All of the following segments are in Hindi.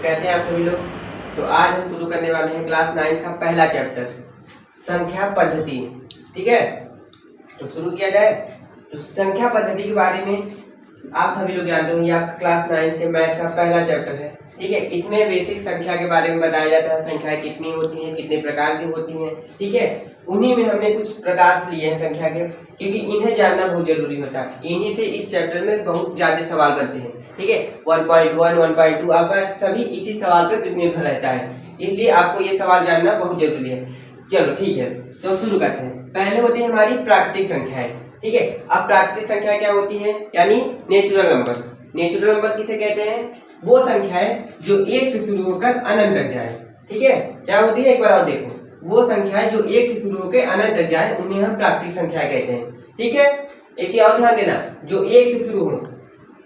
तो कैसे हैं आप सभी लोग। तो आज हम शुरू करने वाले हैं क्लास 9 का पहला चैप्टर संख्या पद्धति। ठीक है, तो शुरू किया जाए। तो संख्या पद्धति के बारे में आप सभी लोग जानते हो, ये आपका क्लास 9 के मैथ का पहला चैप्टर है। ठीक है, इसमें बेसिक संख्या के बारे में बताया जाता है, संख्याएं कितनी होती हैं, कितने प्रकार की होती हैं। ठीक है, उन्हीं में हमने कुछ प्रकार लिए हैं संख्या के, क्योंकि इन्हें जानना बहुत जरूरी होता है। इन्हीं से इस चैप्टर में बहुत ज्यादा सवाल बनते हैं। ठीक है, 1.1 1.2 आपका सभी इसी सवाल पर निर्भर रहता है, इसलिए आपको ये सवाल जानना बहुत जरूरी है। चलो ठीक है, तो शुरू करते हैं। पहले होती है हमारी प्राकृतिक संख्याएं। ठीक है, अब प्राकृतिक संख्या क्या होती है, यानी नेचुरल नंबर्स। नेचुरल नंबर किसे कहते हैं, वो संख्याएं जो 1 से शुरू होकर अनंत तक जाए। ठीक है, क्या होती है एक बार और देखो, वो संख्याएं जो 1 से शुरू होकर अनंत तक जाए उन्हें हम प्राकृतिक संख्या कहते हैं। ठीक है, एक चीज और ध्यान देना, जो 1 से शुरू हो,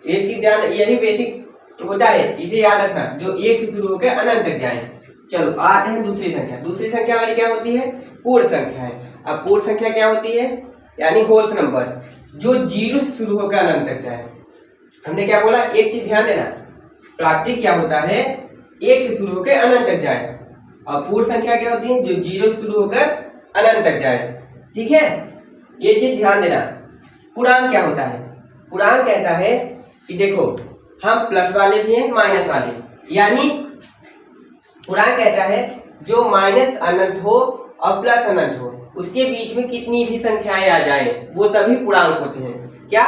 एक चीज ध्यान, यही बेसिक होता है, इसे याद रखना, जो 1 से शुरू होकर अनंत तक जाए। चलो आते हैं दूसरी संख्या। दूसरी संख्या हमारी क्या होती है, पूर्ण संख्या है। अब पूर्ण संख्या क्या होती है, यानी होल्स नंबर, जो 0 से शुरू होकर अनंत तक जाए। हमने क्या बोला, एक चीज ध्यान देना, प्राकृतिक क्या होता है, 1 से शुरू होकर अनंत तक जाए, और पूर्ण संख्या क्या होती है, जो 0 से शुरू होकर अनंत तक जाए। ठीक है, ये चीज ध्यान देना। पूर्णांक क्या होता है, पूर्णांक कहता है कि देखो, हम प्लस वाले भी हैं माइनस वाले, यानी पूर्णांक कहता है जो माइनस अनंत हो और प्लस अनंत हो, उसके बीच में कितनी भी संख्याएं आ जाएं, वो सभी पूर्णांक होते हैं। क्या,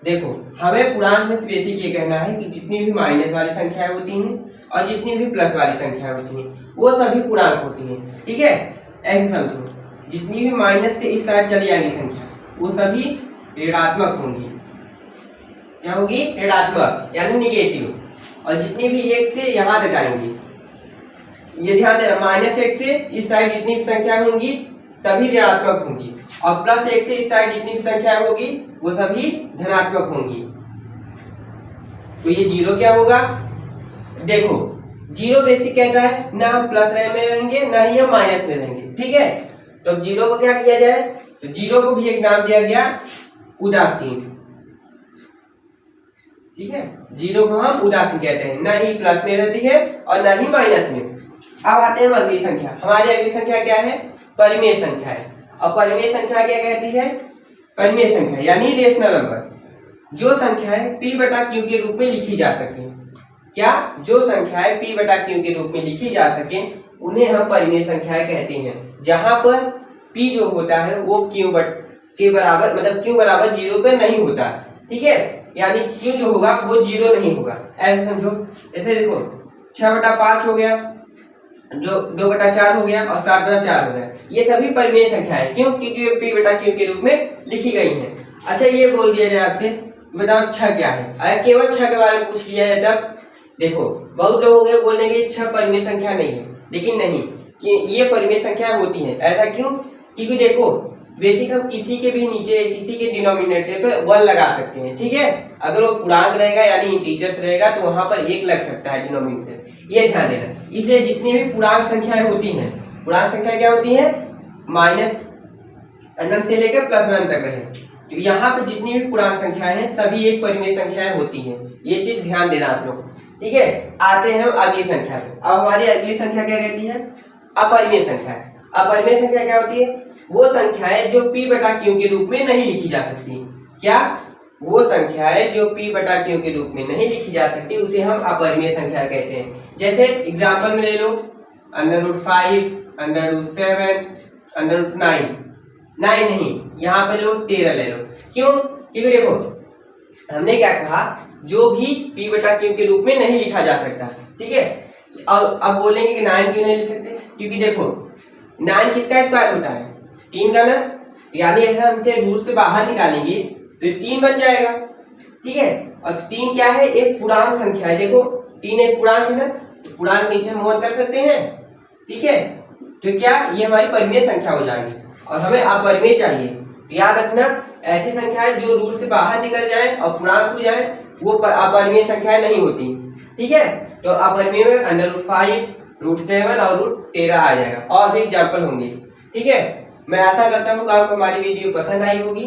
देखो हमें पूर्णांक में बेसिक ये कहना है कि जितनी भी माइनस वाली संख्याएं होती हैं और जितनी भी प्लस वाली संख्याएं होती हैं वो सभी पूर्णांक होती हैं। ठीक है, ऐसे समझो, जितनी भी माइनस से इस साइड चली आएंगी संख्या वो सभी ऋणात्मक होंगी। क्या होगी, ऋणात्मक यानी निगेटिव। और जितनी भी 1 से यहाँ तक आएंगी, ये ध्यान देना, -1 से इस साइड जितनी भी संख्या होंगी सभी ऋणात्मक होंगी, और +1 से इस साइड जितनी भी संख्या होगी वो सभी धनात्मक होंगी। तो ये 0 क्या होगा, देखो 0 बेसिक कहता है ना हम प्लस में रहेंगे ना ही हम माइनस में रहेंगे। ठीक है, तो 0 को क्या किया जाए, तो 0 को भी एक नाम दिया गया उदासीन। ठीक है, 0 को हम उदासीन कहते हैं, ना ही प्लस में रहती है और ना ही माइनस में। अब आते हैं अगली संख्या। हमारी अगली संख्या क्या है, परिमेय संख्या है। और परिमेय संख्या क्या कहती है, परिमेय संख्या यानी रेशनल नंबर, जो संख्याएं p बटा q के रूप में लिखी जा सके। क्या, जो संख्याएं p बटा q के रूप में लिखी जा सके उन्हें हम परिमेय संख्याएं कहते हैं, जहां पर p जो होता है वो q के बराबर, मतलब q बराबर 0 पे नहीं होता। ठीक है, यानी q जो होगा वो 0 नहीं होगा। ऐसे समझो, ऐसे देखो 6/5 हो गया, जो 2/4 हो गया और 7/4 हो गया, ये सभी परिमेय संख्या है। क्यों, क्योंकि वे p बटा q के रूप में लिखी गई हैं। अच्छा, ये बोल दिया जाए आपसे, बताओ 6 क्या है, अगर केवल 6 के बारे में पूछ लिया जाए तब देखो बहुत लोग होंगे बोलेंगे 6 परिमेय संख्या नहीं है, लेकिन नहीं, कि ये परिमेय संख्या होती है। ऐसा क्यों, क्योंकि देखो बेसिक हम किसी के भी नीचे किसी के डिनोमिनेटर पे 1 लगा सकते हैं। ठीक है, अगर वो पूर्णांक रहेगा यानी इंटीजर्स रहेगा तो वहां पर 1 लग सकता है डिनोमिनेटर, ये ध्यान देना। इसलिए जितनी भी पूर्णांक संख्याएं होती हैं, पूर्णांक संख्या क्या होती है, माइनस अनंत से लेकर प्लस अनंत तक रहे, तो यहाँ पे जितनी भी पूर्णांक संख्याएं हैं सभी एक परिमेय संख्याएं होती हैं, ये चीज ध्यान देना आप लोग। ठीक है, आते हैं हम अगली संख्या पे। अब हमारी अगली संख्या क्या कहती है, अपरिमेय संख्या। अपरिमेय संख्या क्या होती है, वो संख्याएं जो p बटा q के रूप में नहीं लिखी जा सकती। क्या, वो संख्याएं जो p बटा q के रूप में नहीं लिखी जा सकती उसे हम अपरिमेय संख्या कहते हैं। जैसे एग्जांपल में ले लो, √5, √7, √9। 9 नहीं, यहाँ पे लो 13 ले लो। क्यों, क्योंकि देखो हमने क्या कहा, जो भी p बटा q के रूप में नहीं लिखा जा सकता। ठीक है, और अब बोलेंगे कि 9 क्यों नहीं लिख सकते, क्योंकि देखो 9 किसका स्क्वायर होता है, 3 का ना, यानी अगर हम इसे रूट से बाहर निकालेंगे तो 3 बन जाएगा। ठीक है, और 3 क्या है, एक पूर्णांक संख्या है। देखो 3 एक पूर्णांक है ना, तो पूर्णांक नीचे हम और कर सकते हैं। ठीक है, तो क्या, ये हमारी परिमेय संख्या हो जाएगी, और हमें अपरिमेय चाहिए। याद रखना, ऐसी संख्याएं जो रूट से बाहर निकल जाए और पूर्णांक हो जाए वो अपरिमेय संख्याएं नहीं होती। ठीक है, तो अपरिमेय में √5, √7 और √13 आ जाएगा, और भी एग्जाम्पल होंगे। ठीक है, मैं आशा करता हूँ कि आपको हमारी वीडियो पसंद आई होगी।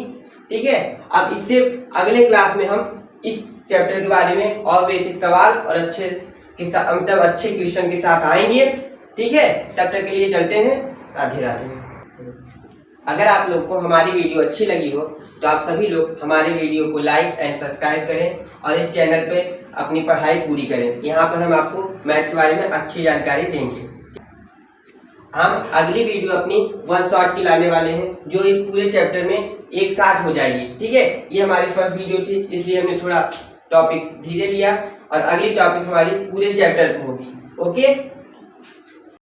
ठीक है, अब इससे अगले क्लास में हम इस चैप्टर के बारे में और बेसिक सवाल और अच्छे के साथ, मतलब अच्छे क्वेश्चन के साथ आएंगे। ठीक है, तब तक के लिए चलते हैं, राधे राधे। अगर आप लोग को हमारी वीडियो अच्छी लगी हो तो आप सभी लोग हमारे वीडियो को लाइक एंड सब्सक्राइब करें और इस चैनल पे अपनी पढ़ाई पूरी करें। यहाँ पर हम आपको मैथ के बारे में अच्छी जानकारी देंगे। हम अगली वीडियो अपनी वन शॉट की लाने वाले हैं, जो इस पूरे चैप्टर में एक साथ हो जाएगी। ठीक है, ये हमारी फर्स्ट वीडियो थी, इसलिए हमने थोड़ा टॉपिक धीरे लिया और अगली टॉपिक हमारी पूरे चैप्टर की होगी। ओके।